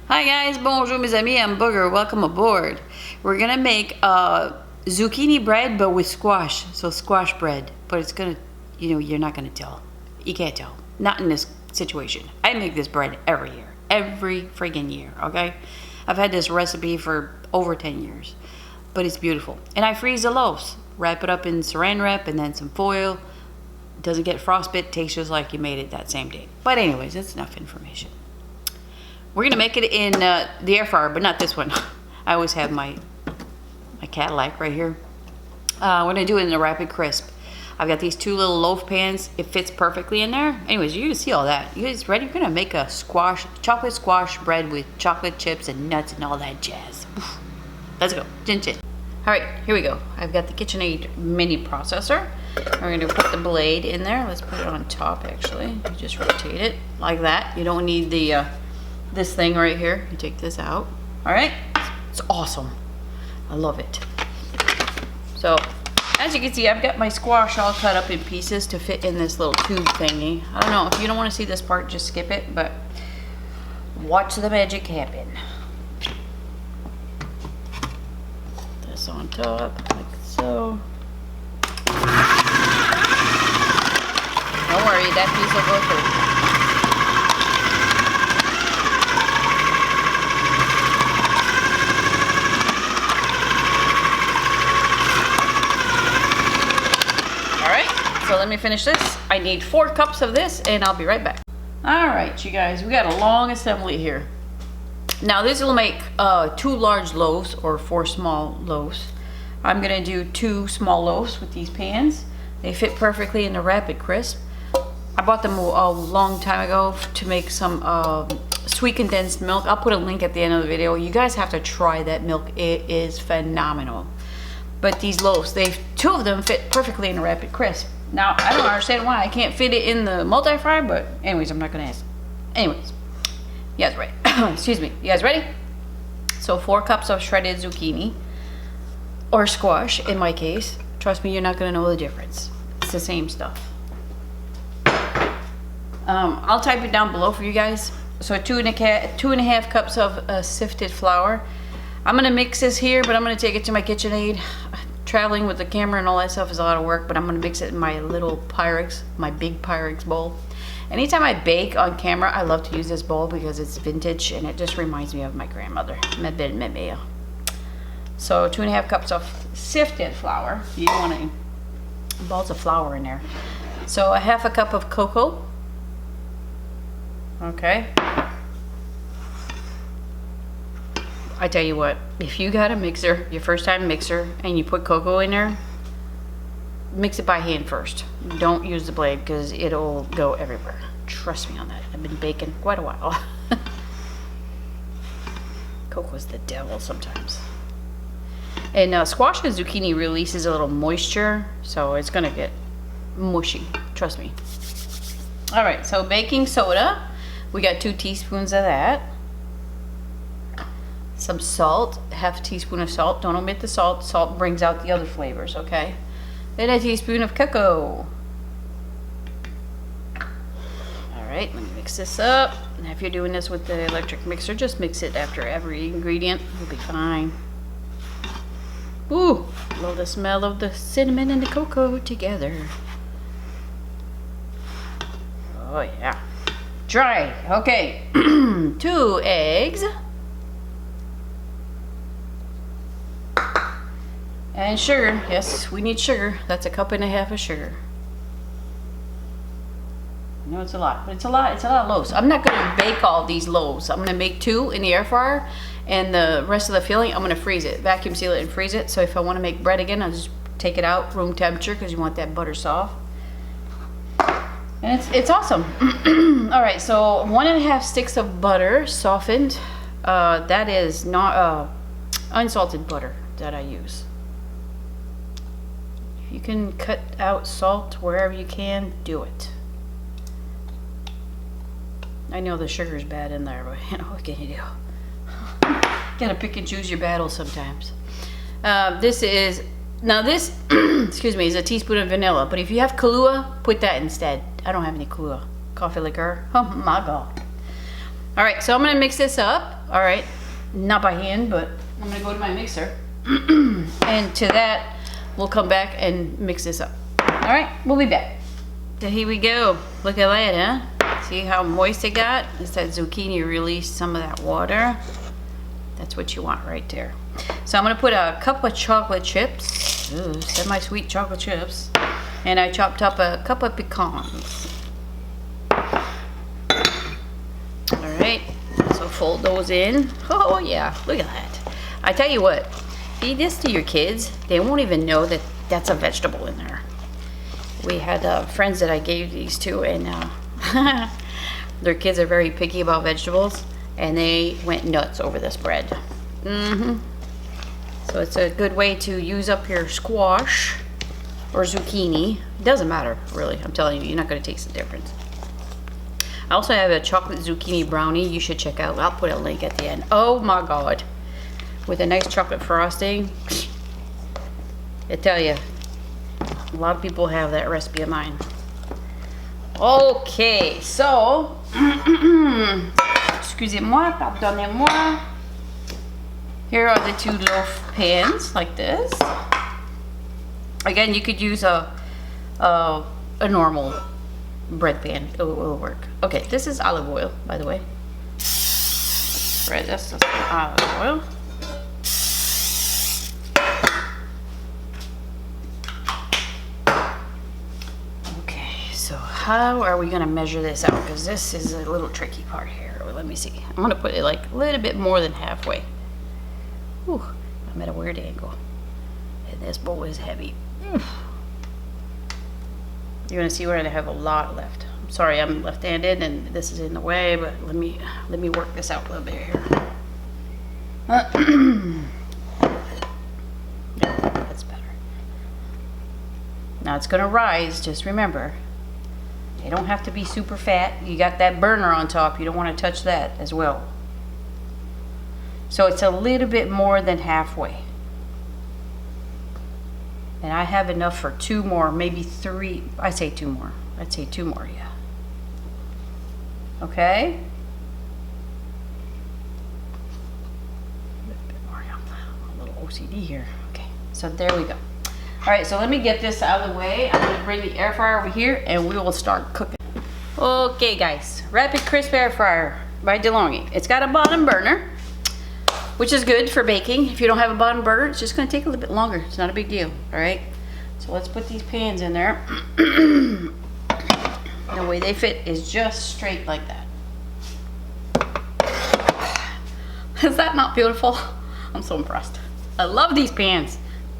Hi guys, bonjour mes amis, I'm Booger, welcome aboard. We're gonna make zucchini bread but with squash, so squash bread. But it's gonna, you're not gonna tell. You can't tell, not in this situation. I make this bread every year, every friggin' year, okay? I've had this recipe for over 10 years, but it's beautiful. And I freeze the loaves, wrap it up in saran wrap and then some foil. Doesn't get frostbite, tastes just like you made it that same day. But anyways, that's enough information. We're gonna make it in the air fryer, but not this one. I always have my Cadillac right here. We're gonna do it in a rapid crisp. I've got these two little loaf pans. It fits perfectly in there. Anyways, you can see all that. You guys ready? We're gonna make a chocolate squash bread with chocolate chips and nuts and all that jazz. Let's go, chin chin. All right, here we go. I've got the Kitchenaid mini processor. We're gonna put the blade in there. Let's put it on top actually. You just rotate it like that. You don't need the this thing right here. You take this out. All right, it's awesome. I love it. So as you can see, I've got my squash all cut up in pieces to fit in this little tube thingy. I don't know, if you don't want to see this part, just skip it, but watch the magic happen. This on top, like so. Don't worry, that piece will go through. So let me finish this. I need 4 cups of this and I'll be right back. All right, you guys, we got a long assembly here. Now this will make 2 large loaves or 4 small loaves. I'm gonna do 2 small loaves with these pans. They fit perfectly in the rapid crisp. I bought them a long time ago to make some sweet condensed milk. I'll put a link at the end of the video. You guys have to try that milk. It is phenomenal. But these loaves, 2 of them fit perfectly in the rapid crisp. Now, I don't understand why I can't fit it in the multi-fry, but anyways, I'm not gonna ask. Anyways, you guys ready? Excuse me, you guys ready? So 4 cups of shredded zucchini, or squash in my case. Trust me, you're not gonna know the difference. It's the same stuff. I'll type it down below for you guys. So 2.5 cups of sifted flour. I'm gonna mix this here, but I'm gonna take it to my Kitchenaid. Traveling with the camera and all that stuff is a lot of work, but I'm gonna mix it in my little Pyrex, my big Pyrex bowl. Anytime I bake on camera, I love to use this bowl because it's vintage and it just reminds me of my grandmother. So 2.5 cups of sifted flour. You want balls of flour in there. So 1/2 cup of cocoa. Okay. I tell you what, if you got a mixer, your first time mixer, and you put cocoa in there, mix it by hand first. Don't use the blade because it'll go everywhere. Trust me on that. I've been baking quite a while. Cocoa's the devil sometimes. And squash and zucchini releases a little moisture, so it's gonna get mushy. Trust me. All right, so baking soda. We got 2 teaspoons of that. Some salt, 1/2 teaspoon of salt. Don't omit the salt. Salt brings out the other flavors, okay? Then a teaspoon of cocoa. All right, let me mix this up. And if you're doing this with the electric mixer, just mix it after every ingredient. You'll be fine. Ooh, love the smell of the cinnamon and the cocoa together. Oh yeah. Dry, okay. 2 eggs. And sugar, yes, we need sugar. That's 1.5 cups of sugar. I know it's a lot, but it's a lot of loaves. I'm not gonna bake all these loaves. I'm gonna make 2 in the air fryer, and the rest of the filling, I'm gonna freeze it, vacuum seal it and freeze it. So if I wanna make bread again, I'll just take it out room temperature because you want that butter soft. And it's awesome. All right, so 1.5 sticks of butter, softened. That is not unsalted butter that I use. You can cut out salt wherever you can, do it. I know the sugar's bad in there, but what can you do? Gotta pick and choose your battles sometimes. This excuse me, is a teaspoon of vanilla, but if you have Kahlua, put that instead. I don't have any Kahlua. Coffee liqueur. Oh my God. All right, so I'm gonna mix this up. All right, not by hand, but I'm gonna go to my mixer. And to that, we'll come back and mix this up. All right, we'll be back. So here we go. Look at that, huh? See how moist it got? As that zucchini released some of that water. That's what you want right there. So I'm gonna put a cup of chocolate chips. Ooh, semi-sweet chocolate chips. And I chopped up a cup of pecans. All right, so fold those in. Oh yeah, look at that. I tell you what, feed this to your kids. They won't even know that that's a vegetable in there. We had friends that I gave these to, and their kids are very picky about vegetables, and they went nuts over this bread. So it's a good way to use up your squash or zucchini. It doesn't matter, really. I'm telling you, you're not going to taste the difference. I also have a chocolate zucchini brownie you should check out. I'll put a link at the end. Oh my God. With a nice chocolate frosting. I tell you, a lot of people have that recipe of mine. Okay, so, excusez-moi, pardonnez-moi. Here are the 2 loaf pans, like this. Again, you could use a normal bread pan. It'll work. Okay, this is olive oil, by the way. Right, that's just olive oil. So how are we gonna measure this out? Because this is a little tricky part here. Let me see. I'm gonna put it like a little bit more than halfway. Whew, I'm at a weird angle. And this bowl is heavy. You're gonna see where I have a lot left. I'm sorry, I'm left-handed and this is in the way, but let me work this out a little bit here. Yeah, that's better. Now it's gonna rise, just remember. They don't have to be super fat. You got that burner on top. You don't want to touch that as well. So it's a little bit more than halfway. And I have enough for 2 more, maybe 3. I say 2 more. I'd say 2 more, yeah. Okay. A little bit more. I'm a little OCD here. Okay, so there we go. All right, so let me get this out of the way. I'm gonna bring the air fryer over here and we will start cooking. Okay guys, Rapid Crisp Air Fryer by DeLonghi. It's got a bottom burner, which is good for baking. If you don't have a bottom burner, it's just gonna take a little bit longer. It's not a big deal, all right? So let's put these pans in there. The way they fit is just straight like that. Is that not beautiful? I'm so impressed. I love these pans.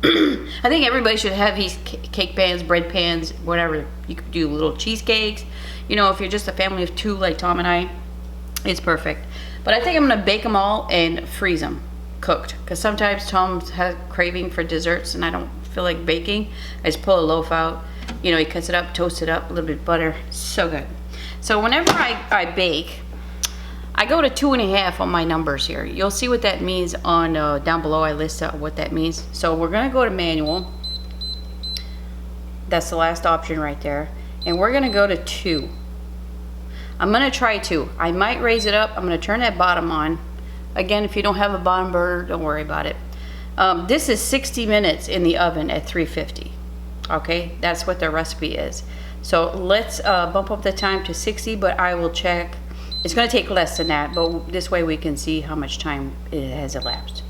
I think everybody should have these cake pans, bread pans, whatever. You could do little cheesecakes. You know, if you're just a family of 2 like Tom and I, it's perfect. But I think I'm gonna bake them all and freeze them cooked. Because sometimes Tom has craving for desserts and I don't feel like baking. I just pull a loaf out. You know, he cuts it up, toast it up, a little bit of butter. So good. So whenever I bake, I go to 2.5 on my numbers here. You'll see what that means on down below. I list out what that means. So we're gonna go to manual. That's the last option right there. And we're gonna go to 2. I'm gonna try 2. I might raise it up. I'm gonna turn that bottom on. Again, if you don't have a bottom burner, don't worry about it. This is 60 minutes in the oven at 350. Okay, that's what the recipe is. So let's bump up the time to 60, but I will check. It's going to take less than that, but this way we can see how much time it has elapsed.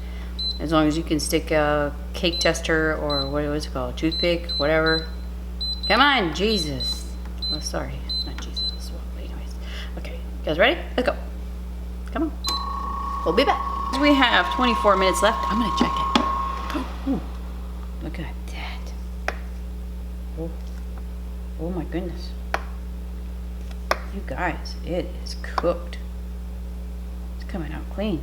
As long as you can stick a cake tester or what was it called, toothpick, whatever. Come on, Jesus. Oh, sorry, not Jesus. Well, anyways, okay, you guys ready? Let's go. Come on. We'll be back. We have 24 minutes left. I'm going to check it. Ooh, look at that. Oh, oh my goodness. You guys, it is cooked. It's coming out clean.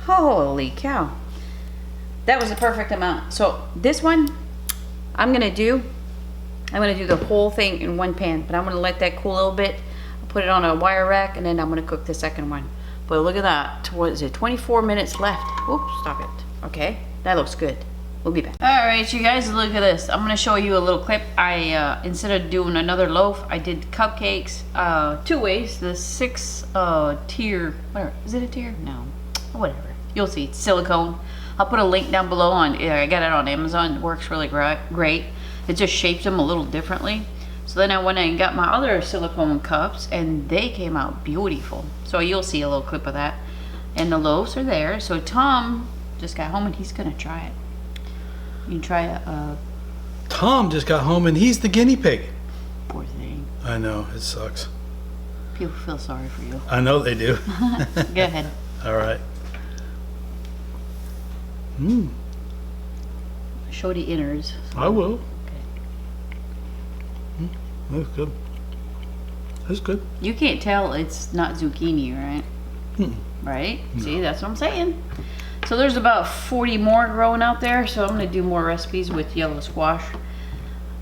Holy cow. That was the perfect amount. So this one, I'm gonna do the whole thing in one pan, but I'm gonna let that cool a little bit. I'll put it on a wire rack and then I'm gonna cook the second one. But look at that, what is it, 24 minutes left. Oops, stop it. Okay, that looks good. We'll be back. All right, you guys, look at this. I'm gonna show you a little clip. I instead of doing another loaf, I did cupcakes 2 ways. The 6 tier, whatever, is it a tier? No, whatever. You'll see. It's silicone. I'll put a link down below on. I got it on Amazon. It works really great. It just shapes them a little differently. So then I went and got my other silicone cups, and they came out beautiful. So you'll see a little clip of that. And the loaves are there. So Tom just got home and he's gonna try it. You can try it. Tom just got home and he's the guinea pig. Poor thing. I know, it sucks. People feel sorry for you. I know they do. Go ahead. All right. Mmm. Show the innards. I will. Okay. That's good. That's good. You can't tell it's not zucchini, right? Mm. Right? No. See, that's what I'm saying. So there's about 40 more growing out there, so I'm going to do more recipes with yellow squash.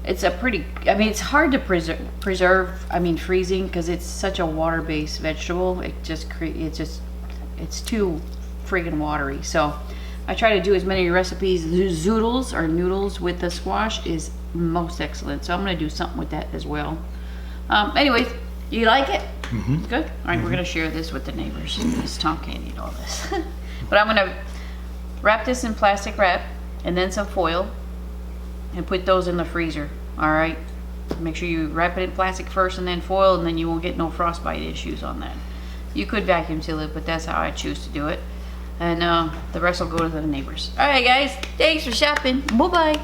It's a pretty, I mean, it's hard to preserve, I mean, freezing, because it's such a water-based vegetable. It's too friggin' watery. So I try to do as many recipes. Zoodles or noodles with the squash is most excellent. So I'm going to do something with that as well. Anyways, you like it? Mm-hmm. Good. All right, we're going to share this with the neighbors because Tom can't eat all this. But I'm going to wrap this in plastic wrap and then some foil and put those in the freezer. All right. Make sure you wrap it in plastic first and then foil, and then you won't get no frostbite issues on that. You could vacuum seal it, but that's how I choose to do it. And the rest will go to the neighbors. All right, guys. Thanks for shopping. Bye-bye.